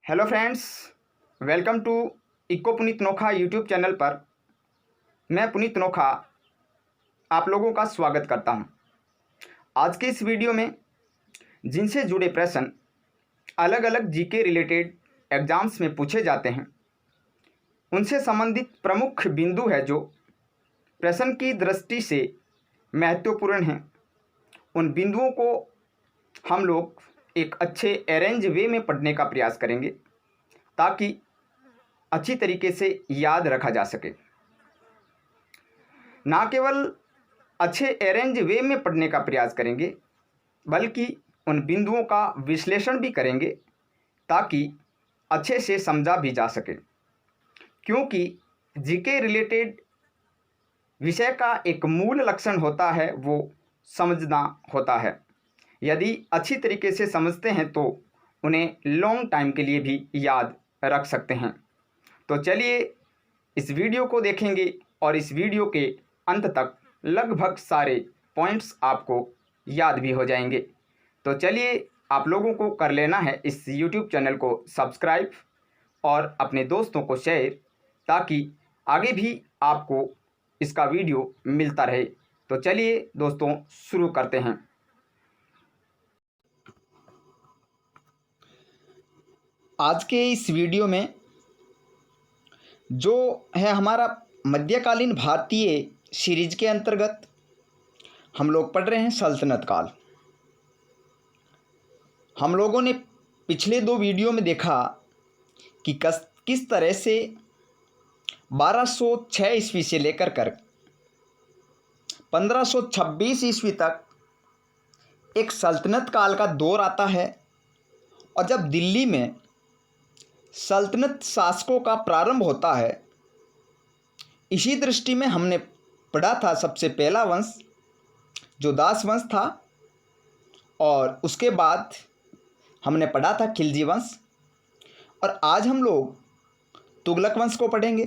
Hello friends, welcome to eco Puneet Nokha YouTube channel पर मैं पुनीत नोखा आप लोगों का स्वागत करता हूं। आज के इस वीडियो में जिनसे जुड़े प्रश्न अलग अलग जीके रिलेटेड एग्ज़ाम्स में पूछे जाते हैं, उनसे संबंधित प्रमुख बिंदु है जो प्रश्न की दृष्टि से महत्वपूर्ण हैं। उन बिंदुओं को हम लोग एक अच्छे अरेंज वे में पढ़ने का प्रयास करेंगे ताकि अच्छी तरीके से याद रखा जा सके। ना केवल अच्छे अरेंज वे में पढ़ने का प्रयास करेंगे बल्कि उन बिंदुओं का विश्लेषण भी करेंगे ताकि अच्छे से समझा भी जा सके, क्योंकि जीके रिलेटेड विषय का एक मूल लक्षण होता है वो समझना होता है। यदि अच्छी तरीके से समझते हैं तो उन्हें लॉन्ग टाइम के लिए भी याद रख सकते हैं। तो चलिए इस वीडियो को देखेंगे और इस वीडियो के अंत तक लगभग सारे पॉइंट्स आपको याद भी हो जाएंगे। तो चलिए आप लोगों को कर लेना है इस YouTube चैनल को सब्सक्राइब और अपने दोस्तों को शेयर, ताकि आगे भी आपको इसका वीडियो मिलता रहे। तो चलिए दोस्तों शुरू करते हैं। आज के इस वीडियो में जो है हमारा मध्यकालीन भारतीय सीरीज के अंतर्गत हम लोग पढ़ रहे हैं सल्तनत काल। हम लोगों ने पिछले दो वीडियो में देखा कि किस तरह से 1206 ईस्वी से लेकर 1526 ईस्वी तक एक सल्तनत काल का दौर आता है, और जब दिल्ली में सल्तनत शासकों का प्रारंभ होता है, इसी दृष्टि में हमने पढ़ा था सबसे पहला वंश जो दास वंश था, और उसके बाद हमने पढ़ा था खिलजी वंश, और आज हम लोग तुगलक वंश को पढ़ेंगे।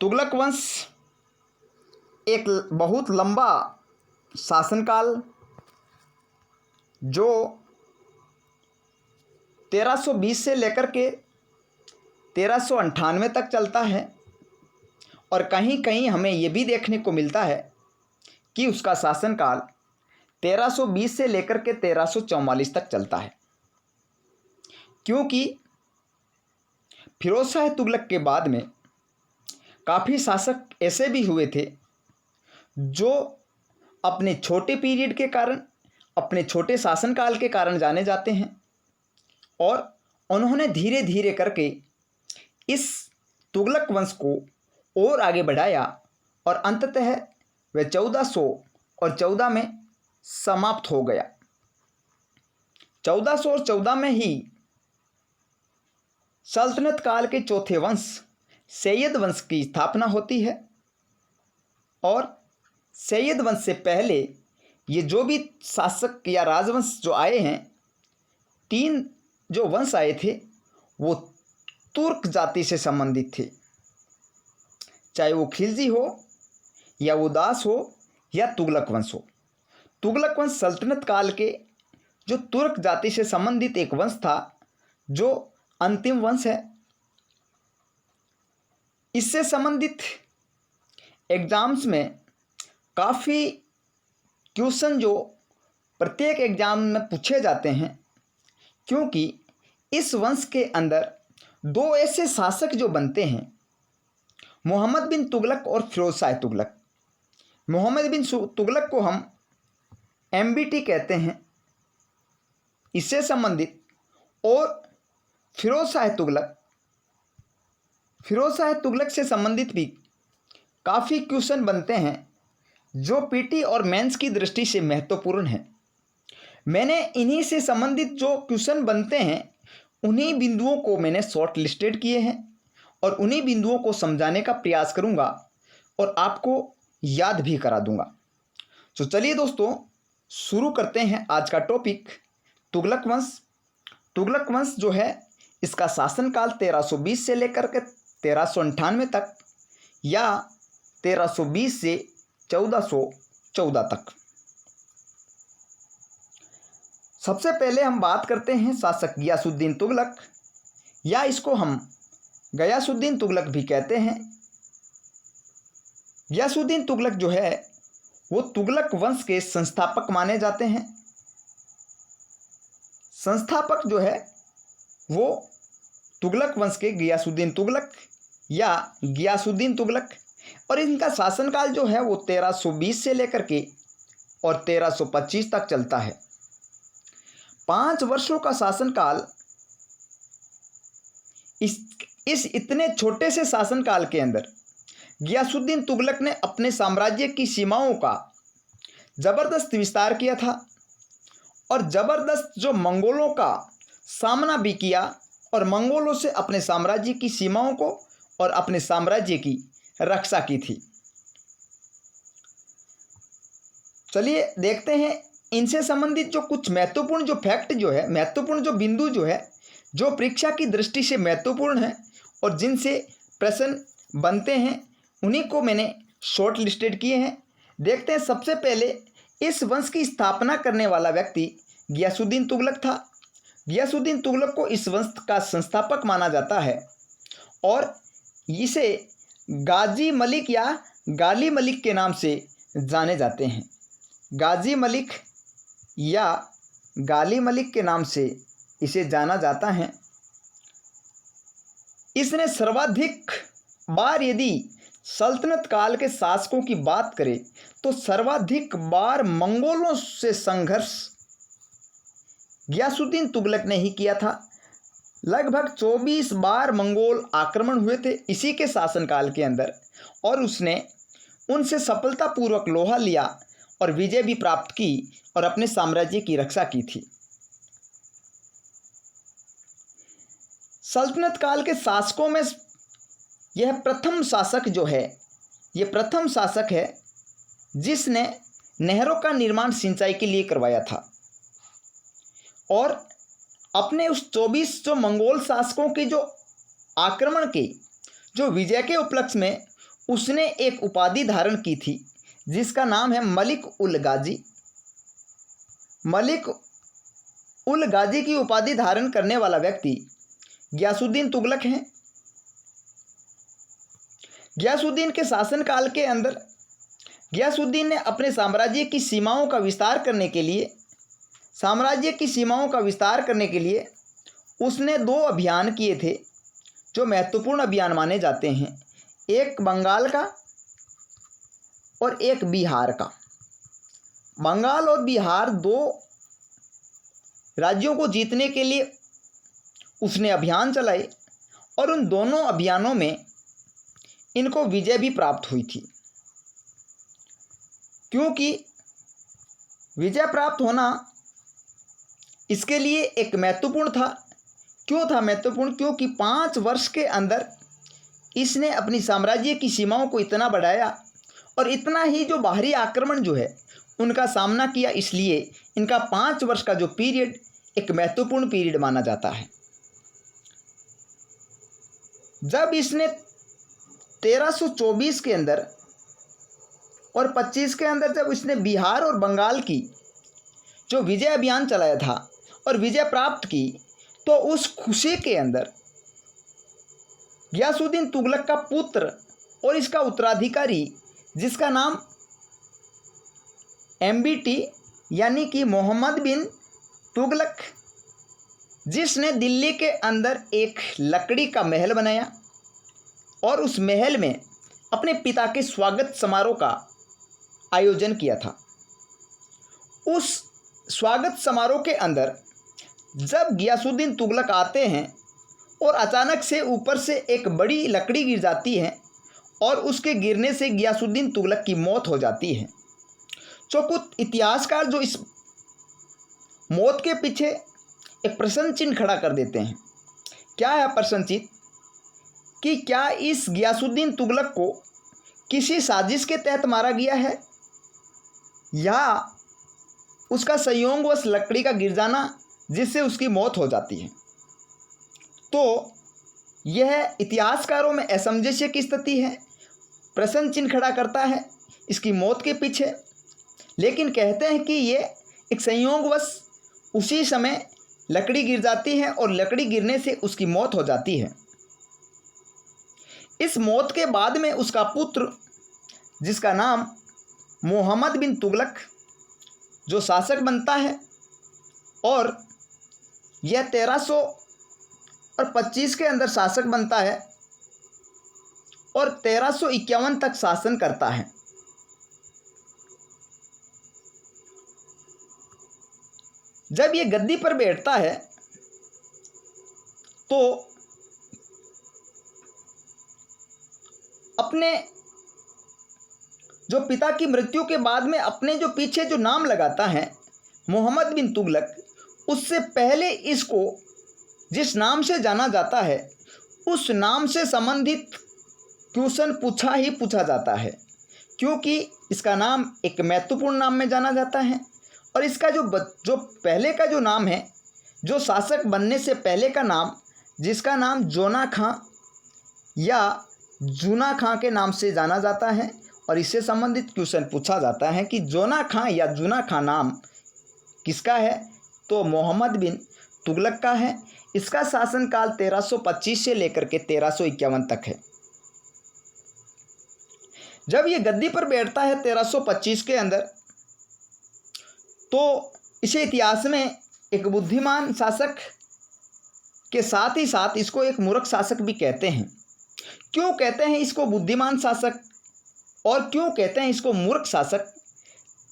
तुगलक वंश एक बहुत लंबा शासनकाल जो 1320 से लेकर के 1398 तक चलता है, और कहीं कहीं हमें ये भी देखने को मिलता है कि उसका शासनकाल 1320 से लेकर के 1344 तक चलता है, क्योंकि फिरोज शाह तुगलक के बाद में काफ़ी शासक ऐसे भी हुए थे जो अपने छोटे पीरियड के कारण, अपने छोटे शासनकाल के कारण जाने जाते हैं, और उन्होंने धीरे धीरे करके इस तुगलक वंश को और आगे बढ़ाया, और अंततः वह 1414 में समाप्त हो गया। 1414 में ही सल्तनत काल के चौथे वंश सैयद वंश की स्थापना होती है, और सैयद वंश से पहले ये जो भी शासक या राजवंश जो आए हैं, 3 जो वंश आए थे वो तुर्क जाति से संबंधित थे, चाहे वो खिलजी हो या वो दास हो या तुगलक वंश हो। तुगलक वंश सल्तनत काल के जो तुर्क जाति से संबंधित एक वंश था, जो अंतिम वंश है। इससे संबंधित एग्जाम्स में काफ़ी क्वेश्चन जो प्रत्येक एग्जाम में पूछे जाते हैं, क्योंकि इस वंश के अंदर 2 ऐसे शासक जो बनते हैं, मोहम्मद बिन तुगलक और फिरोज शाह तुगलक। मोहम्मद बिन तुगलक को हम MBT कहते हैं, इससे संबंधित, और फिरोज शाह तुगलक से संबंधित भी काफ़ी क्वेश्चन बनते हैं जो PT और मेंस की दृष्टि से महत्वपूर्ण है। मैंने इन्हीं से संबंधित जो क्वेश्चन बनते हैं उन्हीं बिंदुओं को मैंने शॉर्ट लिस्टेड किए हैं, और उन्हीं बिंदुओं को समझाने का प्रयास करूंगा और आपको याद भी करा दूंगा। तो चलिए दोस्तों शुरू करते हैं आज का टॉपिक तुगलक वंश। तुगलक वंश जो है, इसका शासनकाल 1320 से लेकर के 1398 तक, या 1320 से 1414 तक। सबसे पहले हम बात करते हैं शासक गियासुद्दीन तुगलक, या इसको हम गयासुद्दीन तुगलक भी कहते हैं। गियासुद्दीन तुगलक जो है वो तुगलक वंश के संस्थापक माने जाते हैं। संस्थापक जो है वो तुगलक वंश के गियासुद्दीन तुगलक या गियासुद्दीन तुगलक, और इनका शासनकाल जो है वो 1320 से लेकर के और 1325 तक चलता है। 5 वर्षों का शासनकाल। इस इतने छोटे से शासनकाल के अंदर गियासुद्दीन तुगलक ने अपने साम्राज्य की सीमाओं का ज़बरदस्त विस्तार किया था, और ज़बरदस्त जो मंगोलों का सामना भी किया, और मंगोलों से अपने साम्राज्य की सीमाओं को और अपने साम्राज्य की रक्षा की थी। चलिए देखते हैं इनसे संबंधित जो कुछ महत्वपूर्ण जो फैक्ट जो है, महत्वपूर्ण जो बिंदु जो है, जो परीक्षा की दृष्टि से महत्वपूर्ण है और जिनसे प्रश्न बनते हैं, उन्हीं को मैंने शॉर्ट लिस्टेड किए हैं। देखते हैं, सबसे पहले इस वंश की स्थापना करने वाला व्यक्ति गियासुद्दीन तुगलक था। गियासुद्दीन तुगलक को इस वंश का संस्थापक माना जाता है, और इसे गाजी मलिक या गाली मलिक के नाम से जाने जाते हैं। गाजी मलिक या गाली मलिक के नाम से इसे जाना जाता है। इसने सर्वाधिक बार, यदि सल्तनत काल के शासकों की बात करें तो सर्वाधिक बार मंगोलों से संघर्ष गियासुद्दीन तुगलक ने ही किया था। लगभग 24 बार मंगोल आक्रमण हुए थे इसी के शासनकाल के अंदर, और उसने उनसे सफलतापूर्वक लोहा लिया और विजय भी प्राप्त की और अपने साम्राज्य की रक्षा की थी। सल्तनत काल के शासकों में यह प्रथम शासक जो है, ये प्रथम शासक है जिसने नहरों का निर्माण सिंचाई के लिए करवाया था, और अपने उस 24 जो मंगोल शासकों के जो आक्रमण के जो विजय के उपलक्ष्य में उसने एक उपाधि धारण की थी जिसका नाम है मलिक उल गाजी। मलिक उल गाजी की उपाधि धारण करने वाला व्यक्ति गियासुद्दीन तुगलक हैं। गियासुद्दीन के शासनकाल के अंदर गियासुद्दीन ने अपने साम्राज्य की सीमाओं का विस्तार करने के लिए उसने 2 अभियान किए थे जो महत्वपूर्ण अभियान माने जाते हैं, एक बंगाल का और एक बिहार का। बंगाल और बिहार 2 राज्यों को जीतने के लिए उसने अभियान चलाए, और उन दोनों अभियानों में इनको विजय भी प्राप्त हुई थी। क्योंकि विजय प्राप्त होना इसके लिए एक महत्वपूर्ण था। क्यों था महत्वपूर्ण? क्योंकि 5 वर्ष के अंदर इसने अपनी साम्राज्य की सीमाओं को इतना बढ़ाया और इतना ही जो बाहरी आक्रमण जो है उनका सामना किया, इसलिए इनका 5 वर्ष का जो पीरियड एक महत्वपूर्ण पीरियड माना जाता है। जब इसने 1324 के अंदर और 25 के अंदर जब इसने बिहार और बंगाल की जो विजय अभियान चलाया था और विजय प्राप्त की, तो उस खुशी के अंदर गियासुद्दीन तुगलक का पुत्र और इसका उत्तराधिकारी जिसका नाम MBT यानी कि मोहम्मद बिन तुगलक, जिसने दिल्ली के अंदर एक लकड़ी का महल बनाया और उस महल में अपने पिता के स्वागत समारोह का आयोजन किया था। उस स्वागत समारोह के अंदर जब गियासुद्दीन तुगलक आते हैं और अचानक से ऊपर से एक बड़ी लकड़ी गिर जाती है और उसके गिरने से गियासुद्दीन तुगलक की मौत हो जाती है। तो कुछ इतिहासकार जो इस मौत के पीछे एक प्रश्न चिन्ह खड़ा कर देते हैं। क्या है प्रश्न चिन्ह? कि क्या इस गियासुद्दीन तुगलक को किसी साजिश के तहत मारा गया है या उसका संयोगवश लकड़ी का गिर जाना जिससे उसकी मौत हो जाती है। तो यह इतिहासकारों में असमंजस की स्थिति है, प्रश्न चिन्ह खड़ा करता है इसकी मौत के पीछे। लेकिन कहते हैं कि ये एक संयोगवश उसी समय लकड़ी गिर जाती है और लकड़ी गिरने से उसकी मौत हो जाती है। इस मौत के बाद में उसका पुत्र, जिसका नाम मोहम्मद बिन तुगलक, जो शासक बनता है और यह 1325 के अंदर शासक बनता है और 1351 तक शासन करता है। जब ये गद्दी पर बैठता है तो अपने जो पिता की मृत्यु के बाद में अपने जो पीछे जो नाम लगाता है मोहम्मद बिन तुगलक, उससे पहले इसको जिस नाम से जाना जाता है उस नाम से संबंधित क्वेश्चन पूछा जाता है, क्योंकि इसका नाम एक महत्वपूर्ण नाम में जाना जाता है। और इसका जो पहले का जो नाम है, जो शासक बनने से पहले का नाम, जिसका नाम जोना खां या जूना खां के नाम से जाना जाता है, और इससे संबंधित क्वेश्चन पूछा जाता है कि जोना खां या जूना खां नाम किसका है, तो मोहम्मद बिन तुगलक का है। इसका शासनकाल 1325 से लेकर के 1351 तक है। जब ये गद्दी पर बैठता है 1325 के अंदर, तो इसे इतिहास में एक बुद्धिमान शासक के साथ ही साथ इसको एक मूर्ख शासक भी कहते हैं। क्यों कहते हैं इसको बुद्धिमान शासक और क्यों कहते हैं इसको मूर्ख शासक,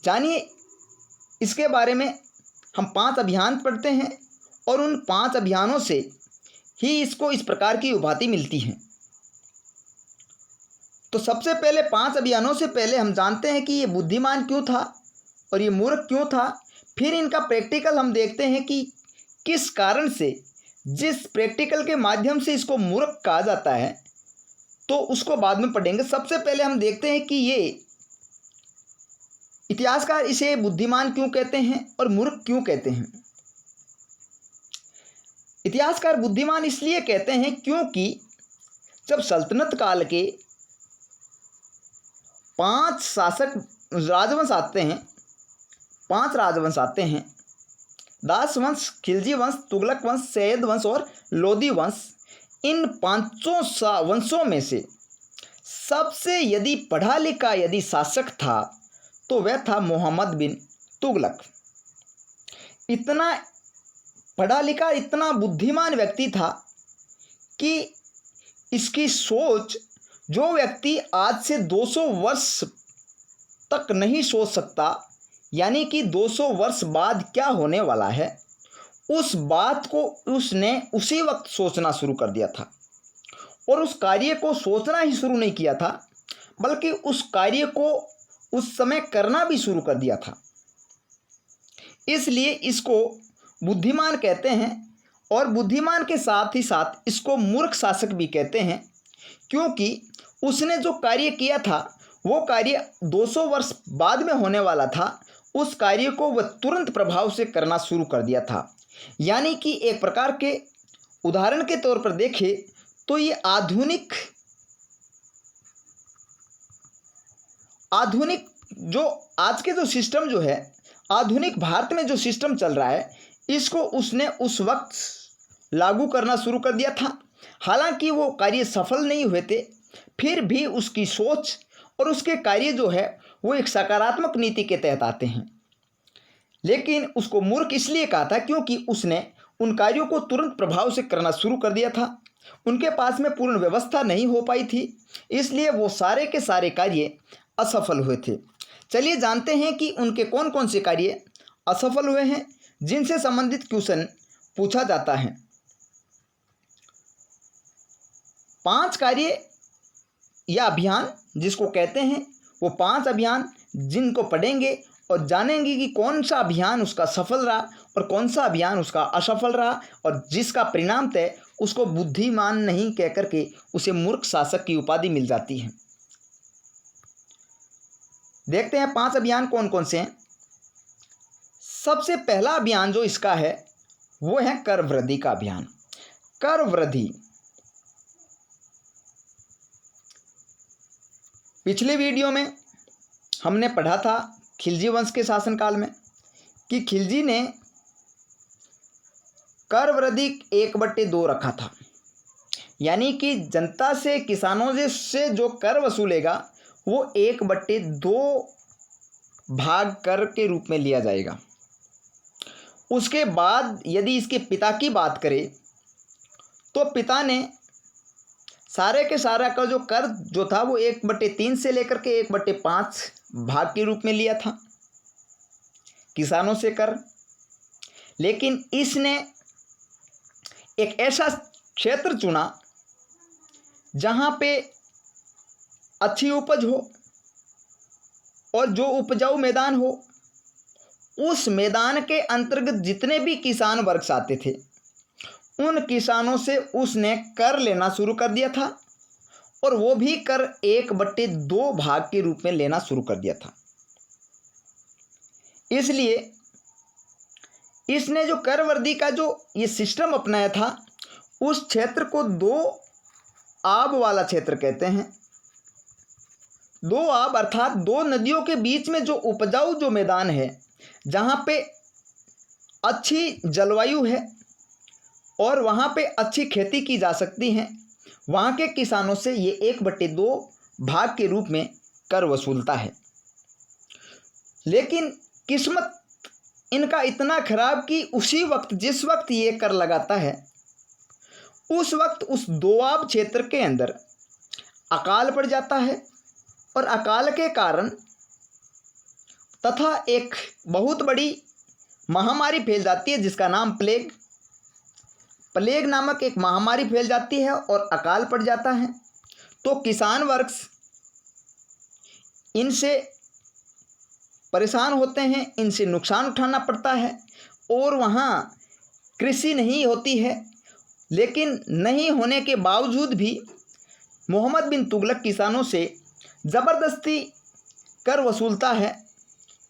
जानिए इसके बारे में। हम 5 अभियान पढ़ते हैं और उन 5 अभियानों से ही इसको इस प्रकार की उपाधि मिलती है। तो सबसे पहले 5 अभियानों से पहले हम जानते हैं कि ये बुद्धिमान क्यों था और ये मूर्ख क्यों था। फिर इनका प्रैक्टिकल हम देखते हैं कि किस कारण से, जिस प्रैक्टिकल के माध्यम से इसको मूर्ख कहा जाता है, तो उसको बाद में पढ़ेंगे। सबसे पहले हम देखते हैं कि ये इतिहासकार इसे बुद्धिमान क्यों कहते हैं और मूर्ख क्यों कहते हैं। इतिहासकार बुद्धिमान इसलिए कहते हैं क्योंकि जब सल्तनत काल के 5 शासक राजवंश आते हैं, 5 राजवंश आते हैं, दास वंश, खिलजी वंश, तुगलक वंश, सैयद वंश और लोदी वंश। इन 5 वंशों में से सबसे यदि पढ़ा लिखा यदि शासक था तो वह था मोहम्मद बिन तुगलक। इतना पढ़ा लिखा, इतना बुद्धिमान व्यक्ति था कि इसकी सोच, जो व्यक्ति आज से 200 वर्ष तक नहीं सोच सकता, यानी कि 200 वर्ष बाद क्या होने वाला है, उस बात को उसने उसी वक्त सोचना शुरू कर दिया था। और उस कार्य को सोचना ही शुरू नहीं किया था, बल्कि उस कार्य को उस समय करना भी शुरू कर दिया था। इसलिए इसको बुद्धिमान कहते हैं। और बुद्धिमान के साथ ही साथ इसको मूर्ख शासक भी कहते हैं, क्योंकि उसने जो कार्य किया था वो कार्य 200 वर्ष बाद में होने वाला था। उस कार्य को वह तुरंत प्रभाव से करना शुरू कर दिया था। यानी कि एक प्रकार के उदाहरण के तौर पर देखें तो ये आधुनिक जो आज के जो सिस्टम जो है, आधुनिक भारत में जो सिस्टम चल रहा है, इसको उसने उस वक्त लागू करना शुरू कर दिया था। हालांकि वो कार्य सफल नहीं हुए थे, फिर भी उसकी सोच और उसके कार्य जो है वो एक सकारात्मक नीति के तहत आते हैं। लेकिन उसको मूर्ख इसलिए कहा था क्योंकि उसने उन कार्यों को तुरंत प्रभाव से करना शुरू कर दिया था। उनके पास में पूर्ण व्यवस्था नहीं हो पाई थी, इसलिए वो सारे के सारे कार्य असफल हुए थे। चलिए जानते हैं कि उनके कौन कौन से कार्य असफल हुए हैं, जिनसे संबंधित क्वेश्चन पूछा जाता है। 5 कार्य या अभियान जिसको कहते हैं, वो 5 अभियान जिनको पढ़ेंगे और जानेंगे कि कौन सा अभियान उसका सफल रहा और कौन सा अभियान उसका असफल रहा, और जिसका परिणाम तय उसको बुद्धिमान नहीं कह करके उसे मूर्ख शासक की उपाधि मिल जाती है। देखते हैं 5 अभियान कौन कौन से हैं। सबसे पहला अभियान जो इसका है वो है कर वृद्धि का अभियान। कर वृद्धि, पिछले वीडियो में हमने पढ़ा था खिलजी वंश के शासनकाल में कि खिलजी ने कर वृद्धि 1/2 रखा था, यानी कि जनता से, किसानों से जो कर वसूलेगा वो 1/2 भाग कर के रूप में लिया जाएगा। उसके बाद यदि इसके पिता की बात करें तो पिता ने सारे के सारा का जो कर जो था वो 1/3 से लेकर के 1/5 भाग के रूप में लिया था किसानों से कर। लेकिन इसने एक ऐसा क्षेत्र चुना जहाँ पे अच्छी उपज हो और जो उपजाऊ मैदान हो। उस मैदान के अंतर्गत जितने भी किसान वर्ग आते थे उन किसानों से उसने कर लेना शुरू कर दिया था, और वो भी कर 1/2 भाग के रूप में लेना शुरू कर दिया था। इसलिए इसने जो कर वृद्धि का जो ये सिस्टम अपनाया था उस क्षेत्र को 2 आब वाला क्षेत्र कहते हैं। 2 आब अर्थात 2 नदियों के बीच में जो उपजाऊ जो मैदान है, जहाँ पे अच्छी जलवायु है और वहाँ पे अच्छी खेती की जा सकती है, वहाँ के किसानों से ये 1/2 भाग के रूप में कर वसूलता है। लेकिन किस्मत इनका इतना खराब कि उसी वक्त जिस वक्त ये कर लगाता है उस वक्त उस दोआब क्षेत्र के अंदर अकाल पड़ जाता है, और अकाल के कारण तथा एक बहुत बड़ी महामारी फैल जाती है जिसका नाम प्लेग नामक एक महामारी फैल जाती है और अकाल पड़ जाता है। तो किसान वर्ग इनसे परेशान होते हैं, इनसे नुकसान उठाना पड़ता है और वहाँ कृषि नहीं होती है। लेकिन नहीं होने के बावजूद भी मोहम्मद बिन तुगलक किसानों से ज़बरदस्ती कर वसूलता है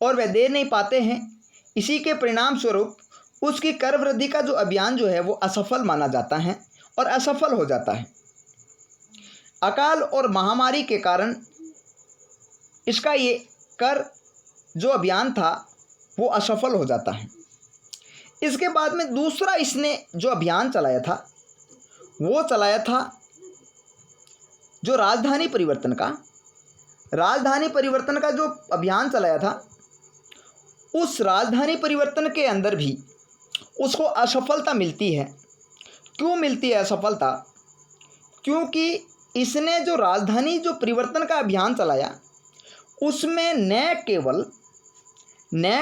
और वे दे नहीं पाते हैं। इसी के परिणाम स्वरूप उसकी कर वृद्धि का जो अभियान जो है वो असफल माना जाता है और असफल हो जाता है। अकाल और महामारी के कारण इसका ये कर जो अभियान था वो असफल हो जाता है। इसके बाद में दूसरा इसने जो अभियान चलाया था वो चलाया था जो राजधानी परिवर्तन का जो अभियान चलाया था। उस राजधानी परिवर्तन के अंदर भी उसको असफलता मिलती है। क्यों मिलती है असफलता? क्योंकि इसने जो राजधानी जो परिवर्तन का अभियान चलाया उसमें न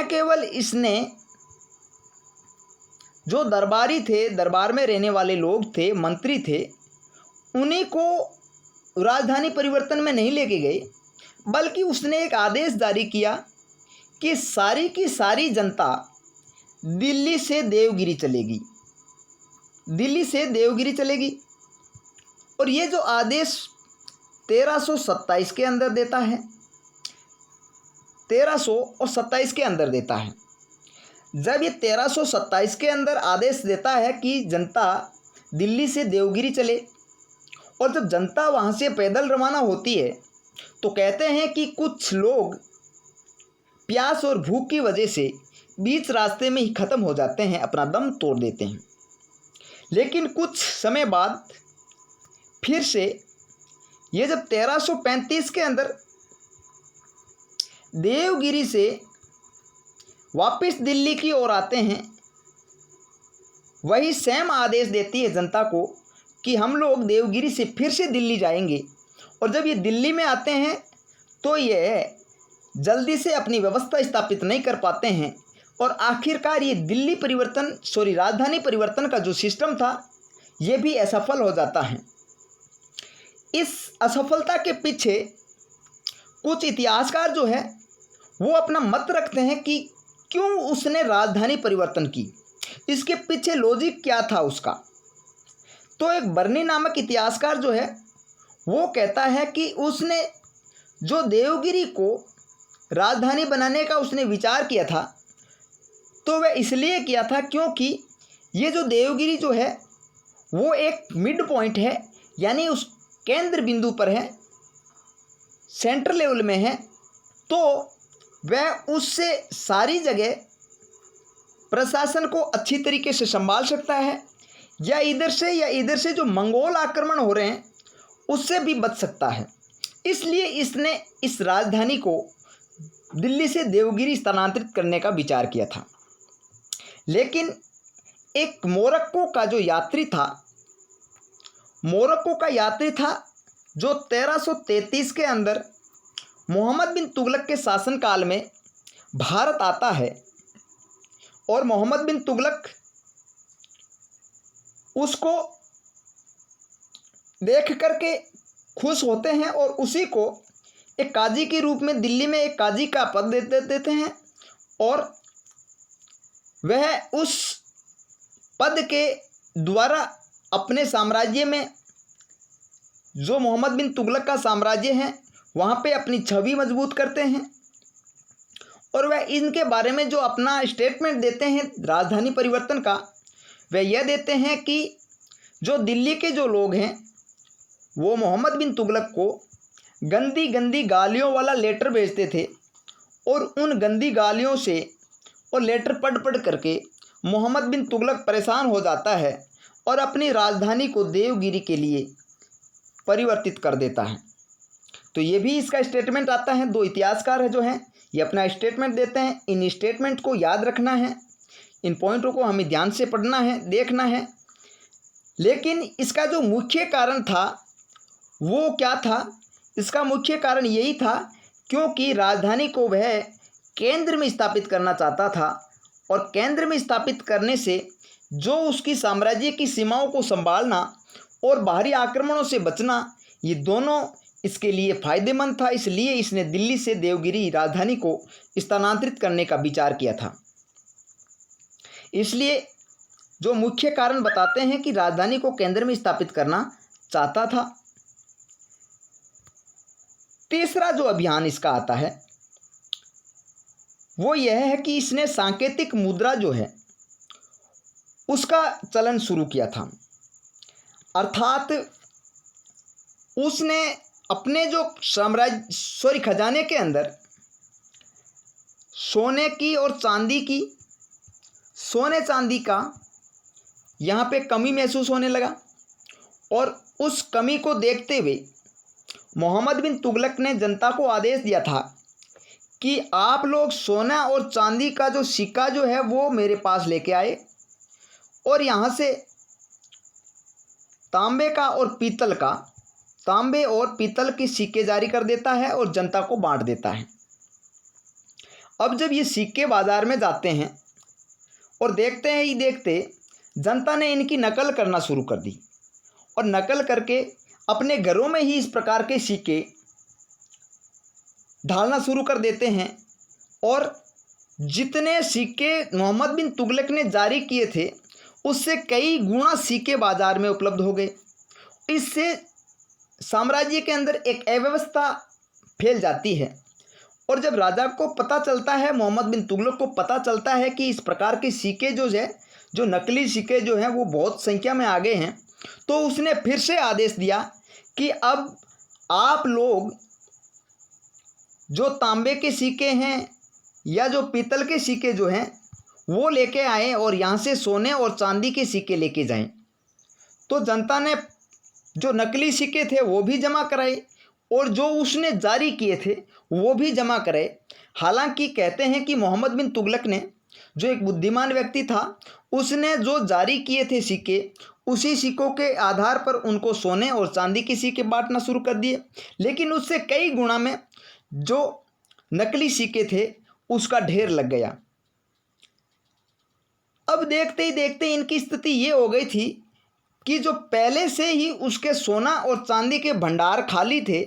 केवल इसने जो दरबारी थे, दरबार में रहने वाले लोग थे, मंत्री थे, उन्हीं को राजधानी परिवर्तन में नहीं लेके गए, बल्कि उसने एक आदेश जारी किया कि सारी की सारी जनता दिल्ली से देवगिरी चलेगी। और ये जो आदेश 1327 के अंदर देता है, 1327 के अंदर देता है। जब ये 1327 के अंदर आदेश देता है कि जनता दिल्ली से देवगिरी चले, और जब जनता वहाँ से पैदल रवाना होती है तो कहते हैं कि कुछ लोग प्यास और भूख की वजह से बीच रास्ते में ही ख़त्म हो जाते हैं, अपना दम तोड़ देते हैं। लेकिन कुछ समय बाद फिर से ये जब 1335 के अंदर देवगिरी से वापस दिल्ली की ओर आते हैं, वही सेम आदेश देती है जनता को कि हम लोग देवगिरी से फिर से दिल्ली जाएंगे। और जब ये दिल्ली में आते हैं तो ये जल्दी से अपनी व्यवस्था स्थापित नहीं कर पाते हैं, और आखिरकार ये राजधानी परिवर्तन का जो सिस्टम था ये भी असफल हो जाता है। इस असफलता के पीछे कुछ इतिहासकार जो है वो अपना मत रखते हैं कि क्यों उसने राजधानी परिवर्तन की, इसके पीछे लॉजिक क्या था उसका। तो एक बर्नी नामक इतिहासकार जो है वो कहता है कि उसने जो देवगिरी को राजधानी बनाने का उसने विचार किया था तो वह इसलिए किया था क्योंकि ये जो देवगिरी जो है वो एक मिड पॉइंट है, यानी उस केंद्र बिंदु पर है, सेंटर लेवल में है। तो वह उससे सारी जगह प्रशासन को अच्छी तरीके से संभाल सकता है, या इधर से जो मंगोल आक्रमण हो रहे हैं उससे भी बच सकता है। इसलिए इसने इस राजधानी को दिल्ली से देवगिरी स्थानांतरित करने का विचार किया था। लेकिन एक मोरक्को का यात्री था जो 1333 के अंदर मोहम्मद बिन तुगलक के शासनकाल में भारत आता है, और मोहम्मद बिन तुगलक उसको देख करके खुश होते हैं और उसी को एक काजी के रूप में दिल्ली में एक काजी का पद दे देते हैं, और वह उस पद के द्वारा अपने साम्राज्य में, जो मोहम्मद बिन तुगलक का साम्राज्य है, वहाँ पे अपनी छवि मजबूत करते हैं। और वह इनके बारे में जो अपना स्टेटमेंट देते हैं राजधानी परिवर्तन का, वह यह देते हैं कि जो दिल्ली के जो लोग हैं वो मोहम्मद बिन तुगलक को गंदी गंदी गालियों वाला लेटर भेजते थे, और उन गंदी गालियों से और लेटर पढ़ करके मोहम्मद बिन तुगलक परेशान हो जाता है और अपनी राजधानी को देवगिरी के लिए परिवर्तित कर देता है। तो ये भी इसका स्टेटमेंट आता है। दो इतिहासकार है जो हैं ये अपना स्टेटमेंट देते हैं। इन स्टेटमेंट को याद रखना है, इन पॉइंटों को हमें ध्यान से पढ़ना है, देखना है। लेकिन इसका जो मुख्य कारण था वो क्या था? इसका मुख्य कारण यही था क्योंकि राजधानी को वह केंद्र में स्थापित करना चाहता था, और केंद्र में स्थापित करने से जो उसकी साम्राज्य की सीमाओं को संभालना और बाहरी आक्रमणों से बचना, ये दोनों इसके लिए फ़ायदेमंद था। इसलिए इसने दिल्ली से देवगिरी राजधानी को स्थानांतरित करने का विचार किया था। इसलिए जो मुख्य कारण बताते हैं कि राजधानी को केंद्र में स्थापित करना चाहता था। तीसरा जो अभियान इसका आता है वो यह है कि इसने सांकेतिक मुद्रा जो है उसका चलन शुरू किया था। अर्थात उसने अपने जो खजाने के अंदर सोने चांदी का यहाँ पे कमी महसूस होने लगा, और उस कमी को देखते हुए मोहम्मद बिन तुगलक ने जनता को आदेश दिया था कि आप लोग सोना और चांदी का जो सिक्का जो है वो मेरे पास लेके आए, और यहाँ से तांबे और पीतल के सिक्के जारी कर देता है और जनता को बांट देता है। अब जब ये सिक्के बाज़ार में जाते हैं और देखते हैं ही देखते जनता ने इनकी नकल करना शुरू कर दी, और नकल करके अपने घरों में ही इस प्रकार के सिक्के ढालना शुरू कर देते हैं, और जितने सिक्के मोहम्मद बिन तुगलक ने जारी किए थे उससे कई गुना सिक्के बाज़ार में उपलब्ध हो गए। इससे साम्राज्य के अंदर एक अव्यवस्था फैल जाती है, और जब राजा को पता चलता है, मोहम्मद बिन तुगलक को पता चलता है कि इस प्रकार के सिक्के जो नकली सिक्के जो हैं वो बहुत संख्या में आ गए हैं, तो उसने फिर से आदेश दिया कि अब आप लोग जो तांबे के सिक्के हैं या जो पीतल के सिक्के जो हैं वो लेके आए और यहाँ से सोने और चांदी के सिक्के लेके जाएं। तो जनता ने जो नकली सिक्के थे वो भी जमा कराए, और जो उसने जारी किए थे वो भी जमा कराए। हालांकि कहते हैं कि मोहम्मद बिन तुगलक ने, जो एक बुद्धिमान व्यक्ति था, उसने जो जारी किए थे सिक्के, उसी सिक्कों के आधार पर उनको सोने और चांदी के सिक्के बांटना शुरू कर दिए। लेकिन उससे कई गुना में जो नकली सिक्के थे उसका ढेर लग गया। अब देखते ही देखते इनकी स्थिति ये हो गई थी कि जो पहले से ही उसके सोना और चांदी के भंडार खाली थे,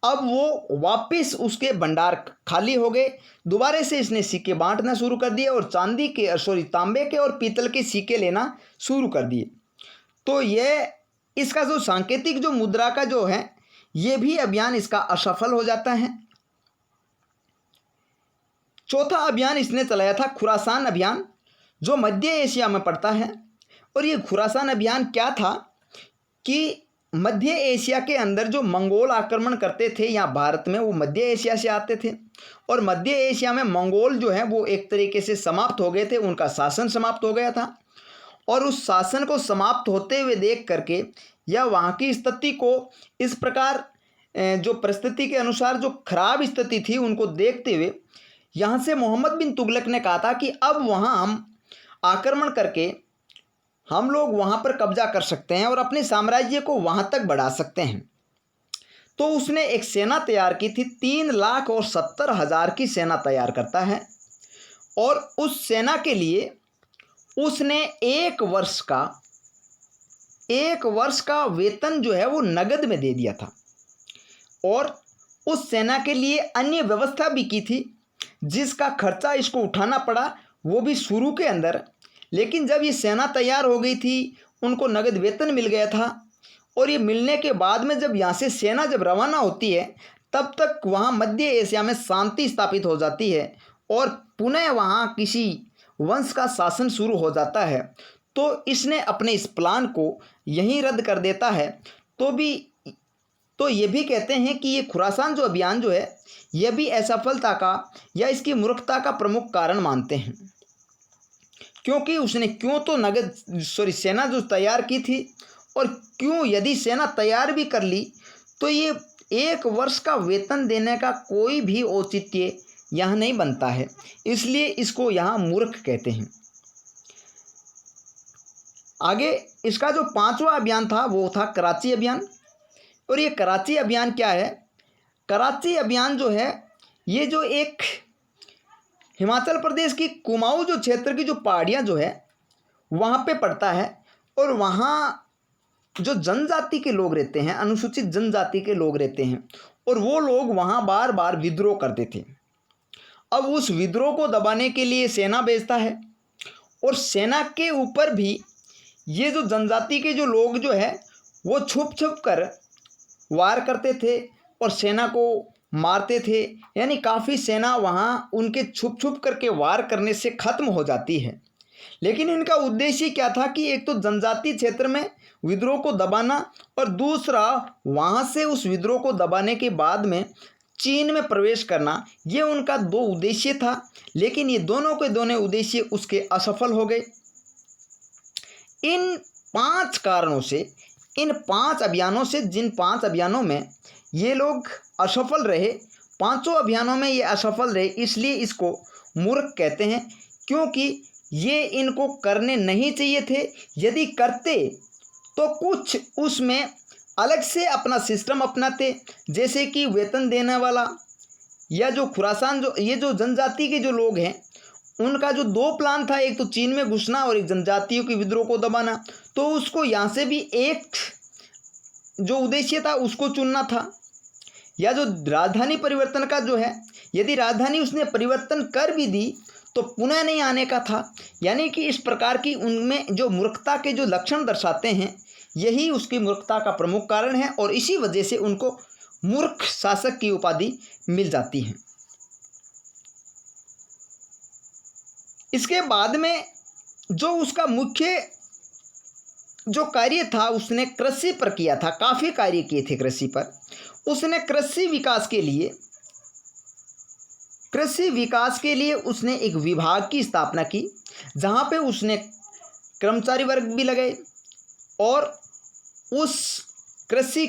अब वो वापस उसके भंडार खाली हो गए। दोबारा से इसने सिक्के बांटना शुरू कर दिए और तांबे के और पीतल के सिक्के लेना शुरू कर दिए। तो ये इसका जो सांकेतिक जो मुद्रा का जो है ये भी अभियान इसका असफल हो जाता है। चौथा अभियान इसने चलाया था खुरासान अभियान, जो मध्य एशिया में पड़ता है। और ये खुरासान अभियान क्या था कि मध्य एशिया के अंदर जो मंगोल आक्रमण करते थे यहाँ भारत में, वो मध्य एशिया से आते थे। और मध्य एशिया में मंगोल जो है वो एक तरीके से समाप्त हो गए थे, उनका शासन समाप्त हो गया था। और उस शासन को समाप्त होते हुए देख करके या वहाँ की स्थिति को इस प्रकार जो परिस्थिति के अनुसार जो खराब स्थिति थी उनको देखते हुए यहाँ से मोहम्मद बिन तुगलक ने कहा था कि अब वहाँ हम आक्रमण करके हम लोग वहाँ पर कब्जा कर सकते हैं और अपने साम्राज्य को वहाँ तक बढ़ा सकते हैं। तो उसने एक सेना तैयार की थी, 3,70,000 की सेना तैयार करता है। और उस सेना के लिए उसने एक वर्ष का वेतन जो है वो नगद में दे दिया था। और उस सेना के लिए अन्य व्यवस्था भी की थी जिसका खर्चा इसको उठाना पड़ा, वो भी शुरू के अंदर। लेकिन जब ये सेना तैयार हो गई थी, उनको नगद वेतन मिल गया था, और ये मिलने के बाद में जब यहाँ से सेना जब रवाना होती है तब तक वहाँ मध्य एशिया में शांति स्थापित हो जाती है और पुनः वहाँ किसी वंश का शासन शुरू हो जाता है। तो इसने अपने इस प्लान को यहीं रद्द कर देता है। तो ये भी कहते हैं कि ये खुरासान जो अभियान जो है यह भी असफलता का या इसकी मूर्खता का प्रमुख कारण मानते हैं, क्योंकि उसने क्यों तो सेना जो तैयार की थी, और क्यों यदि सेना तैयार भी कर ली तो ये एक वर्ष का वेतन देने का कोई भी औचित्य यहाँ नहीं बनता है, इसलिए इसको यहाँ मूर्ख कहते हैं। आगे इसका जो 5वां अभियान था वो था कराची अभियान। और ये कराची अभियान क्या है? कराची अभियान जो है ये जो एक हिमाचल प्रदेश की कुमाऊं जो क्षेत्र की जो पहाड़ियाँ जो है वहाँ पे पड़ता है। और वहाँ जो जनजाति के लोग रहते हैं, अनुसूचित जनजाति के लोग रहते हैं, और वो लोग वहाँ बार बार विद्रोह करते थे। अब उस विद्रोह को दबाने के लिए सेना भेजता है, और सेना के ऊपर भी ये जो जनजाति के जो लोग जो है वो छुप छुप कर वार करते थे और सेना को मारते थे। यानी काफ़ी सेना वहाँ उनके छुप छुप करके वार करने से ख़त्म हो जाती है। लेकिन इनका उद्देश्य क्या था कि एक तो जनजाति क्षेत्र में विद्रोह को दबाना, और दूसरा वहाँ से उस विद्रोह को दबाने के बाद में चीन में प्रवेश करना। ये उनका 2 उद्देश्य था, लेकिन ये दोनों के दोनों उद्देश्य उसके असफल हो गए। इन 5 कारणों से, इन 5 अभियानों से, जिन 5 अभियानों में ये लोग असफल रहे, 5 अभियानों में ये असफल रहे, इसलिए इसको मूर्ख कहते हैं, क्योंकि ये इनको करने नहीं चाहिए थे। यदि करते तो कुछ उसमें अलग से अपना सिस्टम अपनाते, जैसे कि वेतन देने वाला, या जो खुरासान जो ये जो जनजाति के जो लोग हैं उनका जो 2 प्लान था, एक तो चीन में घुसना और एक जनजातियों के विद्रोह को दबाना। तो उसको यहाँ से भी एक जो उद्देश्य था उसको चुनना था। या जो राजधानी परिवर्तन का जो है, यदि राजधानी उसने परिवर्तन कर भी दी तो पुनः नहीं आने का था। यानी कि इस प्रकार की उनमें जो मूर्खता के जो लक्षण दर्शाते हैं, यही उसकी मूर्खता का प्रमुख कारण है, और इसी वजह से उनको मूर्ख शासक की उपाधि मिल जाती है। इसके बाद में जो उसका मुख्य जो कार्य था उसने कृषि पर किया था, काफ़ी कार्य किए थे कृषि पर। उसने कृषि विकास के लिए उसने एक विभाग की स्थापना की, जहाँ पे उसने कर्मचारी वर्ग भी लगाए, और उस कृषि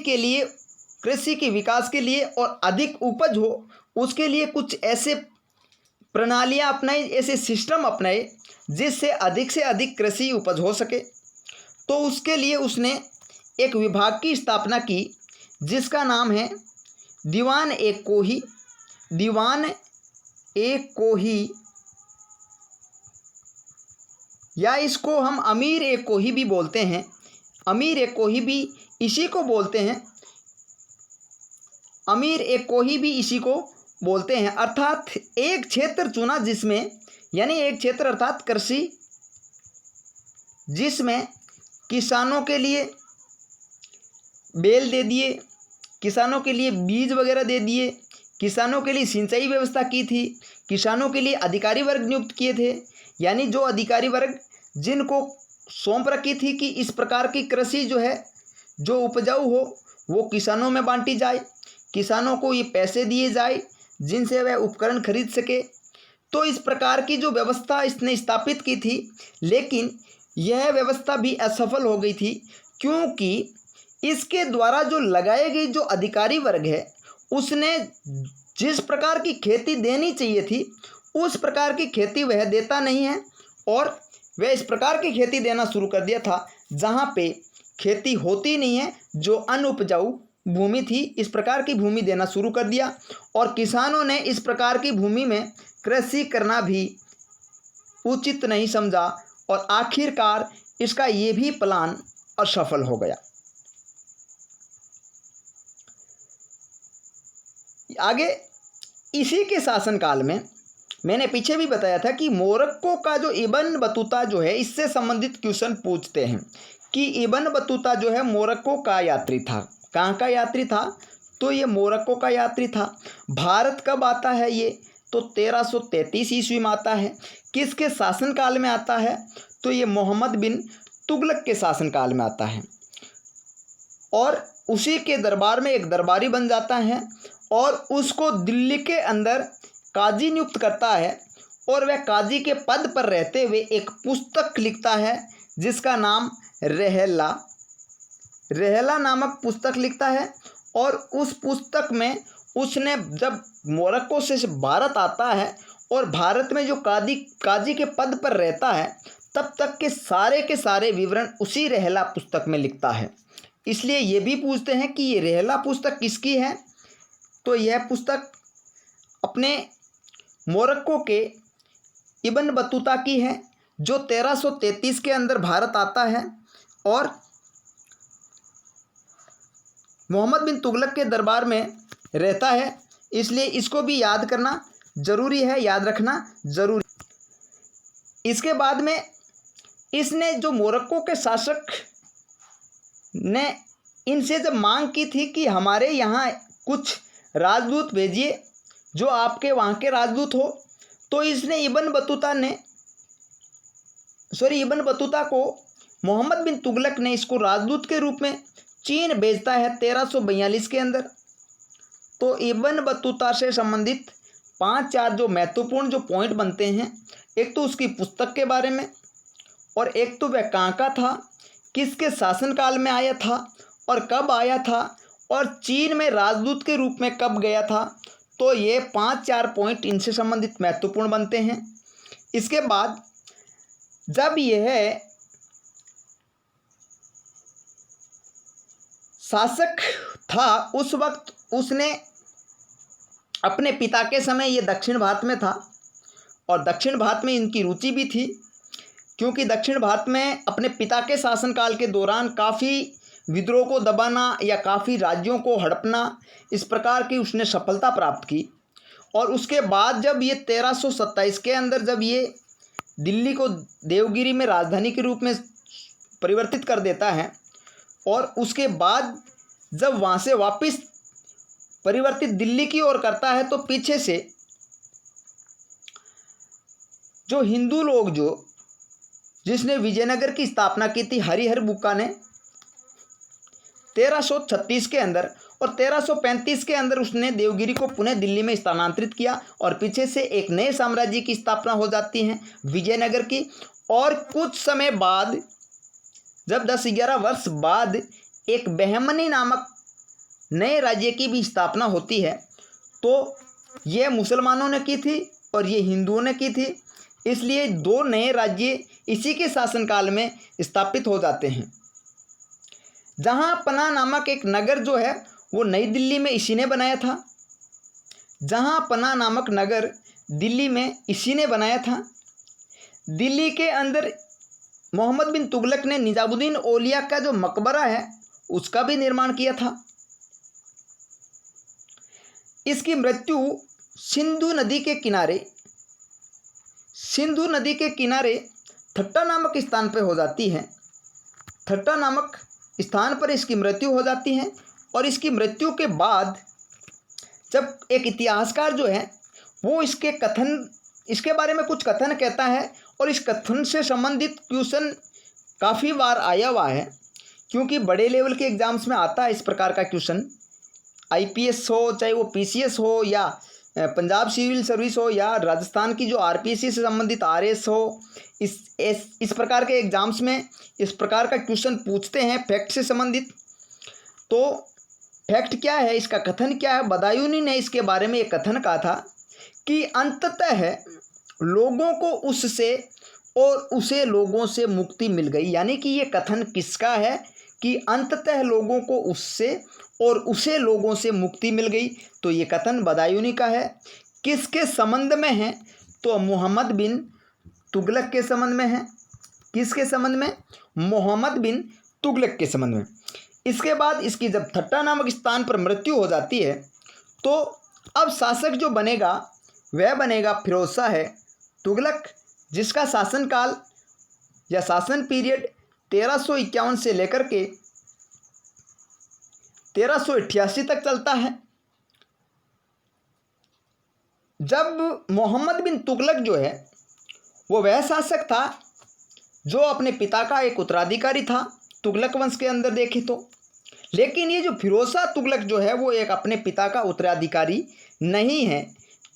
के विकास के लिए और अधिक उपज हो उसके लिए कुछ ऐसे प्रणालियाँ अपनाई, ऐसे सिस्टम अपनाए जिससे अधिक से अधिक कृषि उपज हो सके। तो उसके लिए उसने एक विभाग की स्थापना की जिसका नाम है दीवान ए कोही, या इसको हम अमीर ए कोही भी बोलते हैं। अमीर ए कोही भी इसी को बोलते हैं, अमीर ए कोही भी इसी को बोलते हैं। अर्थात एक क्षेत्र चुना जिसमें, यानी एक क्षेत्र अर्थात कृषि, जिसमें किसानों के लिए बेल दे दिए, किसानों के लिए बीज वगैरह दे दिए, किसानों के लिए सिंचाई व्यवस्था की थी, किसानों के लिए अधिकारी वर्ग नियुक्त किए थे। यानी जो अधिकारी वर्ग जिनको सौंप रखी थी कि इस प्रकार की कृषि जो है जो उपजाऊ हो वो किसानों में बांटी जाए, किसानों को ये पैसे दिए जाए जिनसे वह उपकरण खरीद सके। तो इस प्रकार की जो व्यवस्था इसने स्थापित की थी, लेकिन यह व्यवस्था भी असफल हो गई थी, क्योंकि इसके द्वारा जो लगाए गई जो अधिकारी वर्ग है उसने जिस प्रकार की खेती देनी चाहिए थी उस प्रकार की खेती वह देता नहीं है, और वह इस प्रकार की खेती देना शुरू कर दिया था जहाँ पे खेती होती नहीं है, जो अनउपजाऊ भूमि थी इस प्रकार की भूमि देना शुरू कर दिया। और किसानों ने इस प्रकार की भूमि में कृषि करना भी उचित नहीं समझा, और आखिरकार इसका ये भी प्लान असफल हो गया। आगे इसी के शासनकाल में मैंने पीछे भी बताया था कि मोरक्को का जो इब्न बतूता जो है इससे संबंधित क्वेश्चन पूछते हैं कि इब्न बतूता जो है मोरक्को का यात्री था। कहाँ का यात्री था? तो ये मोरक्को का यात्री था। भारत कब आता है ये? तो 1333 ईस्वी में आता है। किसके शासनकाल में आता है? तो ये मोहम्मद बिन तुगलक के शासनकाल में आता है, और उसी के दरबार में एक दरबारी बन जाता है और उसको दिल्ली के अंदर काजी नियुक्त करता है, और वह काजी के पद पर रहते हुए एक पुस्तक लिखता है जिसका नाम रहला नामक पुस्तक लिखता है। और उस पुस्तक में उसने जब मोरक्को से भारत आता है और भारत में जो काजी के पद पर रहता है तब तक के सारे विवरण उसी रहला पुस्तक में लिखता है। इसलिए ये भी पूछते हैं कि ये रहला पुस्तक किसकी है? तो यह पुस्तक अपने मोरक्को के इब्न बतूता की है, जो 1333 के अंदर भारत आता है और मोहम्मद बिन तुगलक के दरबार में रहता है। इसलिए इसको भी याद करना ज़रूरी है, याद रखना ज़रूरी। इसके बाद में इसने जो मोरक्को के शासक ने इनसे जब मांग की थी कि हमारे यहाँ कुछ राजदूत भेजिए जो आपके वहाँ के राजदूत हो, तो इसने इब्न बतूता को मोहम्मद बिन तुगलक ने इसको राजदूत के रूप में चीन भेजता है 1342 के अंदर। तो इब्न बतूता से संबंधित 5-4 जो महत्वपूर्ण जो पॉइंट बनते हैं, एक तो उसकी पुस्तक के बारे में, और एक तो वह कहाँ का था, किसके शासनकाल में आया था और कब आया था, और चीन में राजदूत के रूप में कब गया था। तो ये 5-4 पॉइंट इनसे संबंधित महत्वपूर्ण बनते हैं। इसके बाद जब यह शासक था उस वक्त उसने अपने पिता के समय ये दक्षिण भारत में था, और दक्षिण भारत में इनकी रुचि भी थी, क्योंकि दक्षिण भारत में अपने पिता के शासनकाल के दौरान काफ़ी विद्रोह को दबाना या काफ़ी राज्यों को हड़पना, इस प्रकार की उसने सफलता प्राप्त की। और उसके बाद जब ये 1327 के अंदर जब ये दिल्ली को देवगिरी में राजधानी के रूप में परिवर्तित कर देता है, और उसके बाद जब वहाँ से वापस परिवर्तित दिल्ली की ओर करता है, तो पीछे से जो हिंदू लोग जिसने विजयनगर की स्थापना की थी हरिहर बुक्का ने 1336 के अंदर, और 1335 के अंदर उसने देवगिरी को पुनः दिल्ली में स्थानांतरित किया, और पीछे से एक नए साम्राज्य की स्थापना हो जाती है विजयनगर की। और कुछ समय बाद जब 10-11 वर्ष बाद एक बहमनी नामक नए राज्य की भी स्थापना होती है, तो यह मुसलमानों ने की थी और ये हिंदुओं ने की थी। इसलिए 2 नए राज्य इसी के शासनकाल में स्थापित हो जाते हैं। जहाँ पना नामक एक नगर जो है वो नई दिल्ली में इसी ने बनाया था। जहाँ पना नामक नगर दिल्ली में इसी ने बनाया था। दिल्ली के अंदर मोहम्मद बिन तुगलक ने निजामुद्दीन औलिया का जो मकबरा है उसका भी निर्माण किया था। इसकी मृत्यु सिंधु नदी के किनारे थट्टा नामक स्थान पर हो जाती है। थट्टा नामक स्थान पर इसकी मृत्यु हो जाती है, और इसकी मृत्यु के बाद जब एक इतिहासकार जो है वो इसके बारे में कुछ कथन कहता है, और इस कथन से संबंधित क्वेश्चन काफ़ी बार आया हुआ है क्योंकि बड़े लेवल के एग्जाम्स में आता है इस प्रकार का क्वेश्चन। आईपीएस हो, चाहे वो पीसीएस हो, या पंजाब सिविल सर्विस हो, या राजस्थान की जो आरपीएससी से संबंधित आरएस हो, इस प्रकार के एग्जाम्स में इस प्रकार का क्वेश्चन पूछते हैं फैक्ट से संबंधित। तो फैक्ट क्या है, इसका कथन क्या है? बदायूनी ने इसके बारे में एक कथन कहा था कि अंततः लोगों को उससे और उसे लोगों से मुक्ति मिल गई। यानी कि ये कथन किसका है कि अंततः लोगों को उससे और उसे लोगों से मुक्ति मिल गई? तो ये कथन बदायूनी का है। किसके संबंध में है? तो मोहम्मद बिन तुगलक के संबंध में है। किसके संबंध में? मोहम्मद बिन तुगलक के संबंध में। इसके बाद इसकी जब ठट्टा नामक स्थान पर मृत्यु हो जाती है तो अब शासक जो बनेगा वह बनेगा फिरोज शाह तुगलक, जिसका शासनकाल या शासन पीरियड 1351 से लेकर के 1388 तक चलता है। जब मोहम्मद बिन तुगलक जो है वो वह शासक था जो अपने पिता का एक उत्तराधिकारी था तुगलक वंश के अंदर देखें तो। लेकिन ये जो फिरोज शाह तुगलक जो है वो एक अपने पिता का उत्तराधिकारी नहीं है,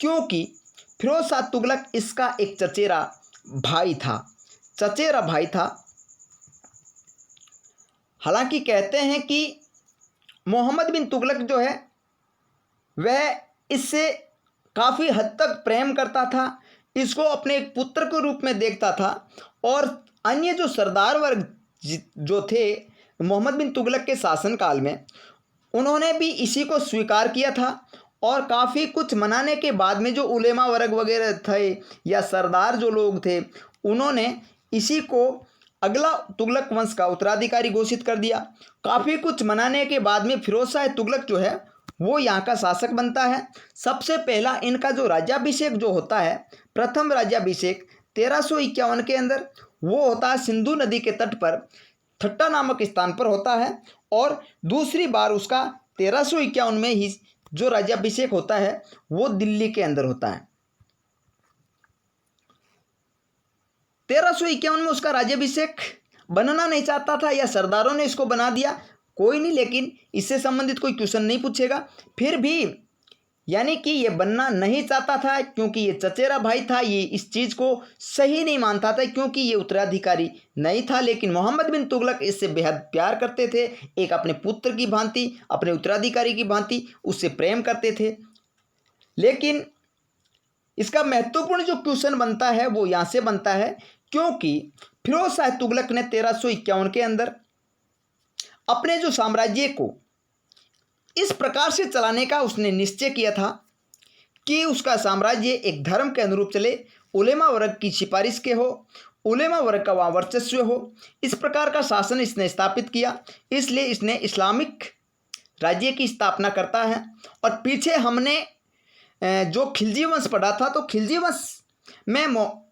क्योंकि फिरोज शाह तुगलक इसका एक चचेरा भाई था। हालांकि कहते हैं कि मोहम्मद बिन तुगलक जो है वह इससे काफ़ी हद तक प्रेम करता था, इसको अपने एक पुत्र के रूप में देखता था। और अन्य जो सरदार वर्ग जो थे मोहम्मद बिन तुगलक के शासनकाल में, उन्होंने भी इसी को स्वीकार किया था। और काफ़ी कुछ मनाने के बाद में जो उलेमा वर्ग वगैरह थे या सरदार जो लोग थे, उन्होंने इसी को अगला तुगलक वंश का उत्तराधिकारी घोषित कर दिया। काफ़ी कुछ मनाने के बाद में फिरोज शाह तुगलक जो है वो यहाँ का शासक बनता है। सबसे पहला इनका जो राज्याभिषेक जो होता है, प्रथम राज्याभिषेक 1351 के अंदर, वो होता है सिंधु नदी के तट पर ठट्टा नामक स्थान पर होता है। और दूसरी बार उसका 1351 में ही जो राज्याभिषेक होता है वो दिल्ली के अंदर होता है। 1351 में उसका राज्याभिषेक बनना नहीं चाहता था या सरदारों ने इसको बना दिया, कोई नहीं, लेकिन इससे संबंधित कोई क्वेश्चन नहीं पूछेगा। फिर भी यानी कि ये बनना नहीं चाहता था क्योंकि ये चचेरा भाई था, ये इस चीज़ को सही नहीं मानता था क्योंकि ये उत्तराधिकारी नहीं था। लेकिन मोहम्मद बिन तुगलक इससे बेहद प्यार करते थे, एक अपने पुत्र की भांति, अपने उत्तराधिकारी की भांति उससे प्रेम करते थे। लेकिन इसका महत्वपूर्ण जो क्वेश्चन बनता है वो यहाँ से बनता है क्योंकि फिरोज शाह तुगलक ने 1351 के अंदर अपने जो साम्राज्य को इस प्रकार से चलाने का उसने निश्चय किया था कि उसका साम्राज्य एक धर्म के अनुरूप चले, उलेमा वर्ग की सिफारिश के हो, उलेमा वर्ग का वहाँ वर्चस्व हो, इस प्रकार का शासन इसने स्थापित किया। इसलिए इसने इस्लामिक राज्य की स्थापना करता है। और पीछे हमने जो खिलजी वंश पढ़ा था, तो खिलजी वंश में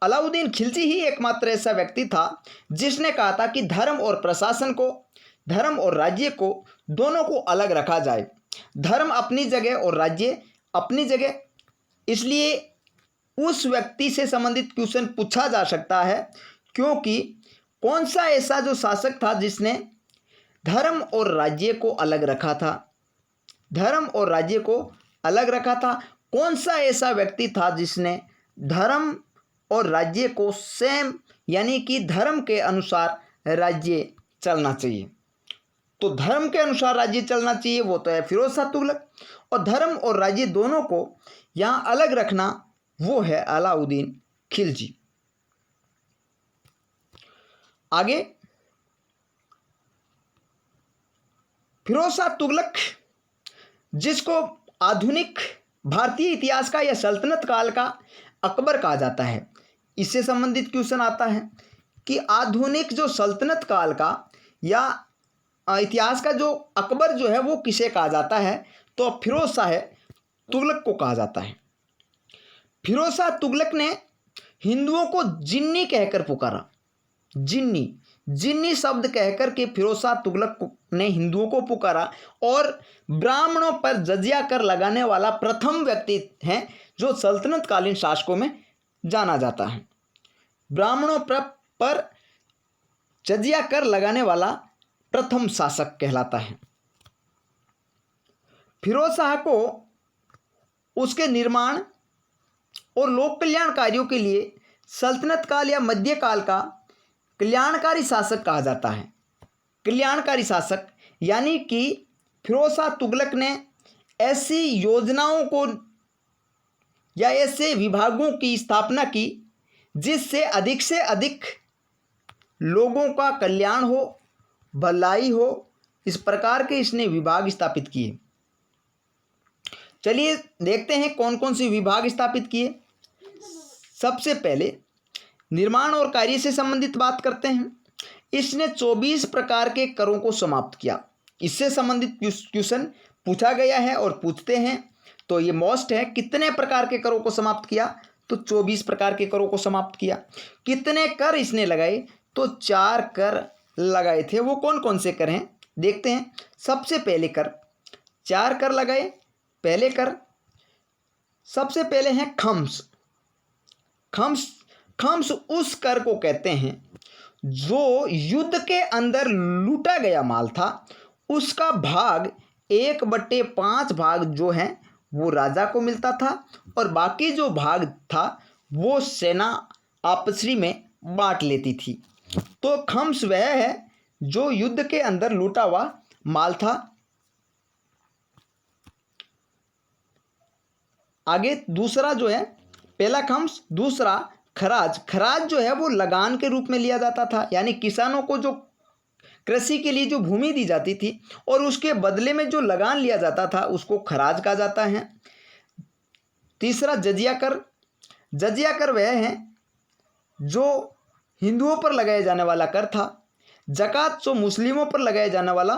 अलाउद्दीन खिलजी ही एकमात्र ऐसा व्यक्ति था जिसने कहा था कि धर्म और प्रशासन को, धर्म और राज्य को दोनों को अलग रखा जाए, धर्म अपनी जगह और राज्य अपनी जगह। इसलिए उस व्यक्ति से संबंधित क्वेश्चन पूछा जा सकता है क्योंकि कौन सा ऐसा जो शासक था जिसने धर्म और राज्य को अलग रखा था, धर्म और राज्य को अलग रखा था, कौन सा ऐसा व्यक्ति था जिसने धर्म और राज्य को सेम यानी कि धर्म के अनुसार राज्य चलना चाहिए। तो धर्म के अनुसार राज्य चलना चाहिए वो तो है फिरोज शाह तुगलक, और धर्म और राज्य दोनों को यहाँ अलग रखना वो है अलाउद्दीन खिलजी। आगे फिरोज शाह तुगलक जिसको आधुनिक भारतीय इतिहास का या सल्तनत काल का अकबर कहा जाता है, इससे संबंधित क्वेश्चन आता है कि आधुनिक जो सल्तनत काल का या इतिहास का जो अकबर जो है वो किसे कहा जाता है, तो फिरोज शाह तुगलक को कहा जाता है। फिरोज शाह तुगलक ने हिंदुओं को जिन्नी कहकर पुकारा, जिन्नी शब्द कहकर के फिरोज शाह तुगलक ने हिंदुओं को पुकारा। और ब्राह्मणों पर जजिया कर लगाने वाला प्रथम व्यक्ति हैं जो सल्तनत कालीन शासकों में जाना जाता है। ब्राह्मणों पर जजिया कर लगाने वाला प्रथम शासक कहलाता है। फिरोज शाह को उसके निर्माण और लोक कल्याण कार्यों के लिए सल्तनत काल या मध्यकाल का कल्याणकारी शासक कहा जाता है। कल्याणकारी शासक यानी कि फिरोज शाह तुगलक ने ऐसी योजनाओं को या ऐसे विभागों की स्थापना की जिससे से अधिक लोगों का कल्याण हो, भलाई हो। इस प्रकार के इसने विभाग स्थापित किए। चलिए देखते हैं कौन कौन से विभाग स्थापित किए। सबसे पहले निर्माण और कार्य से संबंधित बात करते हैं। इसने 24 प्रकार के करों को समाप्त किया। इससे संबंधित क्वेश्चन पूछा गया है और पूछते हैं, तो ये मोस्ट है। कितने प्रकार के करों को समाप्त किया? तो 24 प्रकार के करों को समाप्त किया। कितने कर इसने लगाए? तो 4 कर लगाए थे। वो कौन कौन से कर हैं देखते हैं। सबसे पहले कर, 4 कर लगाए। पहले कर सबसे पहले हैं खम्स। खम्स उस कर को कहते हैं जो युद्ध के अंदर लूटा गया माल था, उसका भाग 1/5 भाग जो है वो राजा को मिलता था और बाकी जो भाग था वो सेना आपसी में बांट लेती थी। तो खम्स वह है जो युद्ध के अंदर लूटा हुआ माल था। आगे दूसरा जो है, पहला खम्स, दूसरा खराज। खराज जो है वो लगान के रूप में लिया जाता था, यानी किसानों को जो कृषि के लिए जो भूमि दी जाती थी और उसके बदले में जो लगान लिया जाता था उसको खराज कहा जाता है। तीसरा जजिया कर। जजिया कर वह है जो हिंदुओं पर लगाया जाने वाला कर था। जकात जो मुस्लिमों पर लगाया जाने वाला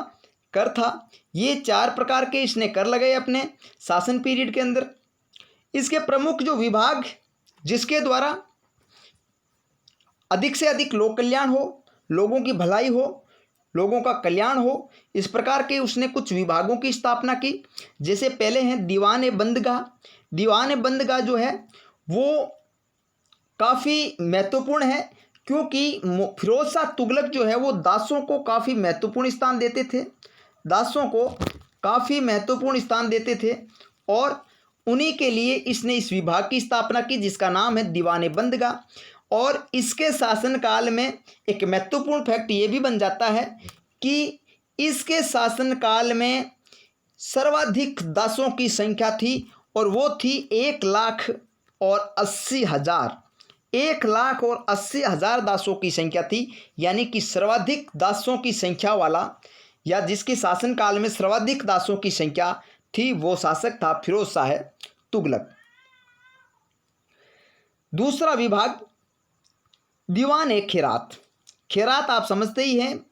कर था। ये 4 प्रकार के इसने कर लगाए अपने शासन पीरियड के अंदर। इसके प्रमुख जो विभाग जिसके द्वारा अधिक से अधिक लोक कल्याण हो, लोगों की भलाई हो, लोगों का कल्याण हो, इस प्रकार के उसने कुछ विभागों की स्थापना की। जैसे पहले हैं दीवान बंदगाह। दीवान बंदगाह जो है वो काफ़ी महत्वपूर्ण है क्योंकि फिरोज शाह तुगलक जो है वो दासों को काफ़ी महत्वपूर्ण स्थान देते थे। दासों को काफ़ी महत्वपूर्ण स्थान देते थे और उन्हीं के लिए इसने इस विभाग की स्थापना की जिसका नाम है दीवान बंदगाह। और इसके शासनकाल में एक महत्वपूर्ण फैक्ट ये भी बन जाता है कि इसके शासनकाल में सर्वाधिक दासों की संख्या थी और वो थी 1,80,000। 1,80,000 दासों की संख्या थी, यानी कि सर्वाधिक दासों की संख्या वाला या जिसके शासनकाल में सर्वाधिक दासों की संख्या थी वो शासक था फिरोज शाह तुगलक। दूसरा विभाग दीवान खैरात। खैरात आप समझते ही हैं,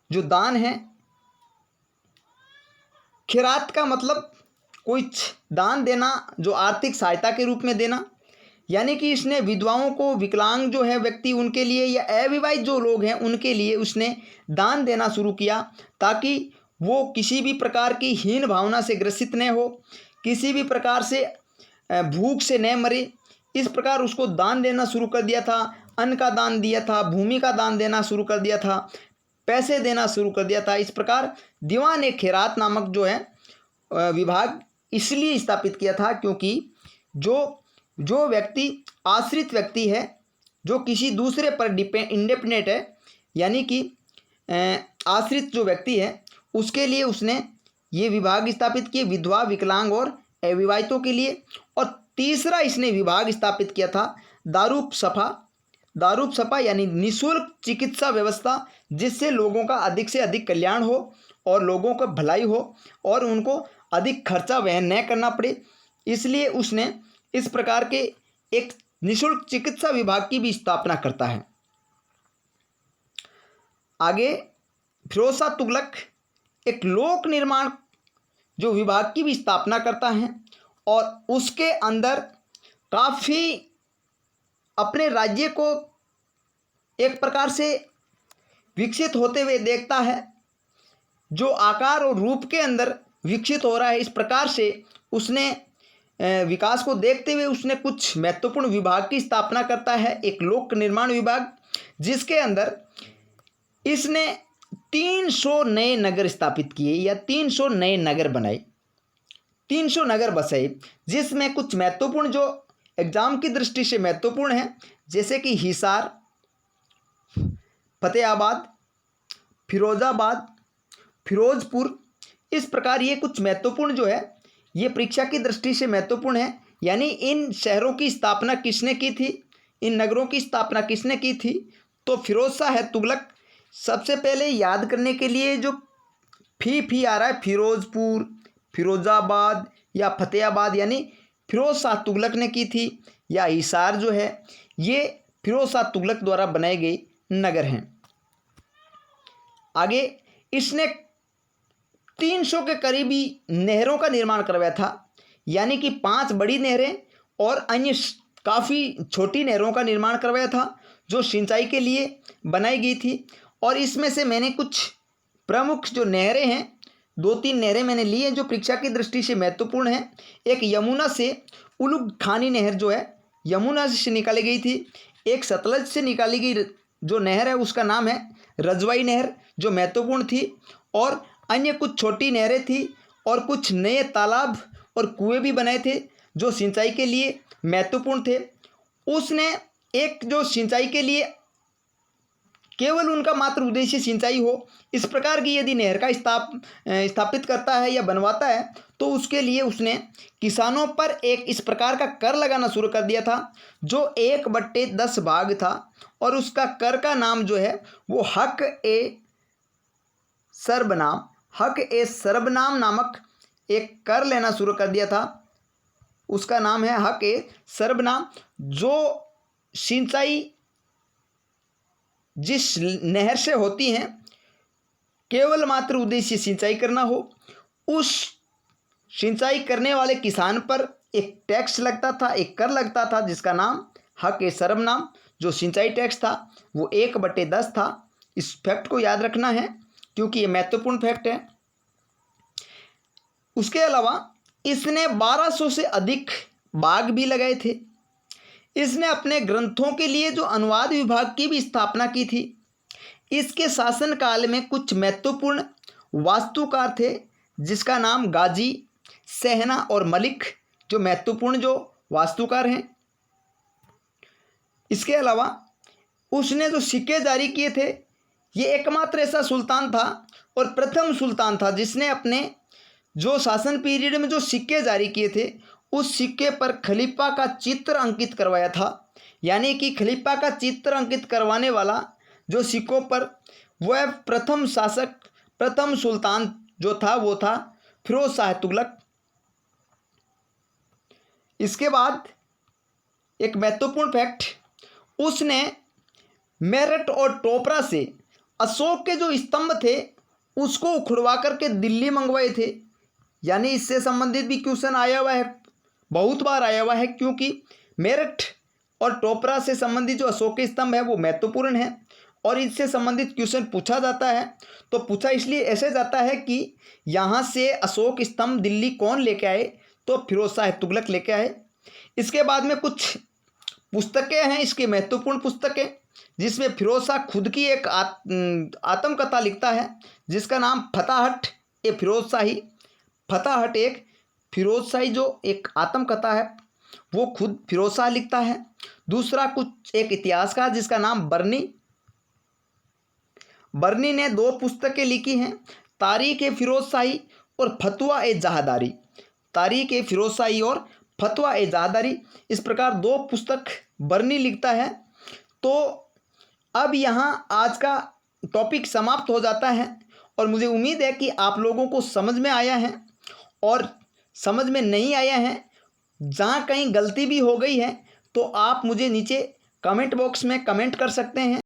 जो दान है। खैरात का मतलब कुछ दान देना, जो आर्थिक सहायता के रूप में देना। यानी कि इसने विधवाओं को, विकलांग जो है व्यक्ति उनके लिए या अविवाहित जो लोग हैं उनके लिए उसने दान देना शुरू किया ताकि वो किसी भी प्रकार की हीन भावना से ग्रसित न हो, किसी भी प्रकार से भूख से न मरे। इस प्रकार उसको दान देना शुरू कर दिया था। अन्न का दान दिया था, भूमि का दान देना शुरू कर दिया था, पैसे देना शुरू कर दिया था। इस प्रकार दीवान खैरात नामक जो है विभाग इसलिए स्थापित किया था क्योंकि जो व्यक्ति आश्रित व्यक्ति है, जो किसी दूसरे पर इंडिपेंडेंट है, यानी कि आश्रित जो व्यक्ति है उसके लिए उसने ये विभाग स्थापित किए, विधवा, विकलांग और अविवाहितों के लिए। और तीसरा इसने विभाग स्थापित किया था दारूप सफा यानी निःशुल्क चिकित्सा व्यवस्था, जिससे लोगों का अधिक से अधिक कल्याण हो और लोगों का भलाई हो और उनको अधिक खर्चा वहन न करना पड़े। इसलिए उसने इस प्रकार के एक निःशुल्क चिकित्सा विभाग की भी स्थापना करता है। आगे फिरोज शाह तुगलक एक लोक निर्माण जो विभाग की भी स्थापना करता है और उसके अंदर काफ़ी अपने राज्य को एक प्रकार से विकसित होते हुए देखता है, जो आकार और रूप के अंदर विकसित हो रहा है। इस प्रकार से उसने विकास को देखते हुए उसने कुछ महत्वपूर्ण विभाग की स्थापना करता है, एक लोक निर्माण विभाग, जिसके अंदर इसने 300 नए नगर स्थापित किए या 300 नए नगर बनाए, 300 नगर बसाए, जिसमें कुछ महत्वपूर्ण जो एग्जाम की दृष्टि से महत्वपूर्ण है, जैसे कि हिसार, फतेहाबाद, फिरोजाबाद, फिरोजपुर। इस प्रकार ये कुछ महत्वपूर्ण जो है ये परीक्षा की दृष्टि से महत्वपूर्ण है। यानी इन शहरों की स्थापना किसने की थी, इन नगरों की स्थापना किसने की थी, तो फिरोज शाह है तुगलक। सबसे पहले याद करने के लिए जो फी आ रहा है, फिरोजपुर, फिरोजाबाद या फतेहाबाद, यानी फिरोज शाह तुगलक ने की थी, या हिसार जो है ये फिरोज शाह तुगलक द्वारा बनाए गए नगर हैं। आगे इसने 300 के करीबी नहरों का निर्माण करवाया था, यानी कि 5 बड़ी नहरें और अन्य काफ़ी छोटी नहरों का निर्माण करवाया था जो सिंचाई के लिए बनाई गई थी। और इसमें से मैंने कुछ प्रमुख जो नहरें हैं, 2-3 नहरें मैंने ली हैं जो परीक्षा की दृष्टि से महत्वपूर्ण है। एक यमुना से उलुग खानी नहर जो है यमुना से निकाली गई थी। एक सतलज से निकाली गई जो नहर है उसका नाम है रजवाई नहर, जो महत्वपूर्ण थी। और अन्य कुछ छोटी नहरें थी और कुछ नए तालाब और कुएं भी बनाए थे जो सिंचाई के लिए महत्वपूर्ण थे। उसने एक जो सिंचाई के लिए केवल उनका मात्र उद्देश्य सिंचाई हो, इस प्रकार की यदि नहर का स्थापित करता है या बनवाता है तो उसके लिए उसने किसानों पर एक इस प्रकार का कर लगाना शुरू कर दिया था जो 1/10 भाग था। और उसका कर का नाम जो है वो हक ए सर्बनाम नामक एक कर लेना शुरू कर दिया था। उसका नाम है हक ए सर्बनाम, जो सिंचाई जिस नहर से होती हैं केवल मात्र उद्देश्य सिंचाई करना हो, उस सिंचाई करने वाले किसान पर एक टैक्स लगता था, एक कर लगता था जिसका नाम हक ए सर्बनाम, जो सिंचाई टैक्स था वो 1/10 था। इस फैक्ट को याद रखना है क्योंकि ये महत्वपूर्ण फैक्ट है। उसके अलावा इसने 1200 से अधिक बाग भी लगाए थे। इसने अपने ग्रंथों के लिए जो अनुवाद विभाग की भी स्थापना की थी। इसके शासनकाल में कुछ महत्वपूर्ण वास्तुकार थे जिसका नाम गाजी, सहना और मलिक, जो महत्वपूर्ण जो वास्तुकार हैं। इसके अलावा उसने जो सिक्के जारी किए थे, ये एकमात्र ऐसा सुल्तान था और प्रथम सुल्तान था जिसने अपने जो शासन पीरियड में जो सिक्के जारी किए थे उस सिक्के पर खलीफा का चित्र अंकित करवाया था। यानी कि खलीफा का चित्र अंकित करवाने वाला जो सिक्कों पर वह प्रथम शासक, प्रथम सुल्तान जो था वो था फिरोज शाह तुगलक। इसके बाद एक महत्वपूर्ण फैक्ट, उसने मेरठ और टोपरा से अशोक के जो स्तंभ थे उसको उखड़वा करके दिल्ली मंगवाए थे। यानी इससे संबंधित भी क्वेश्चन आया हुआ है, बहुत बार आया हुआ है, क्योंकि मेरठ और टोपरा से संबंधित जो अशोक के स्तंभ है वो महत्वपूर्ण है और इससे संबंधित क्वेश्चन पूछा जाता है। तो पूछा इसलिए ऐसे जाता है कि यहाँ से अशोक स्तंभ दिल्ली कौन लेके आए, तो फिरोज शाह तुगलक लेके आए। इसके बाद में कुछ पुस्तकें हैं इसकी महत्वपूर्ण पुस्तकें, जिसमें फिरोज शाह खुद की एक आत्मकथा लिखता है जिसका नाम फताहट ए फिरोज शाही। फताहट एक फिरोज शाही जो एक आत्मकथा है वो खुद फिरोज शाह लिखता है। दूसरा कुछ एक इतिहासकार जिसका नाम बर्नी ने 2 पुस्तकें लिखी हैं, तारीख ए फिरोज शाही और फतवा ए जहादारी। तारीख ए फिरोज शाही और फतवा ए जहादारी, इस प्रकार 2 पुस्तक बर्नी लिखता है। तो अब यहाँ आज का टॉपिक समाप्त हो जाता है और मुझे उम्मीद है कि आप लोगों को समझ में आया है। और समझ में नहीं आया है, जहाँ कहीं गलती भी हो गई है तो आप मुझे नीचे कमेंट बॉक्स में कमेंट कर सकते हैं।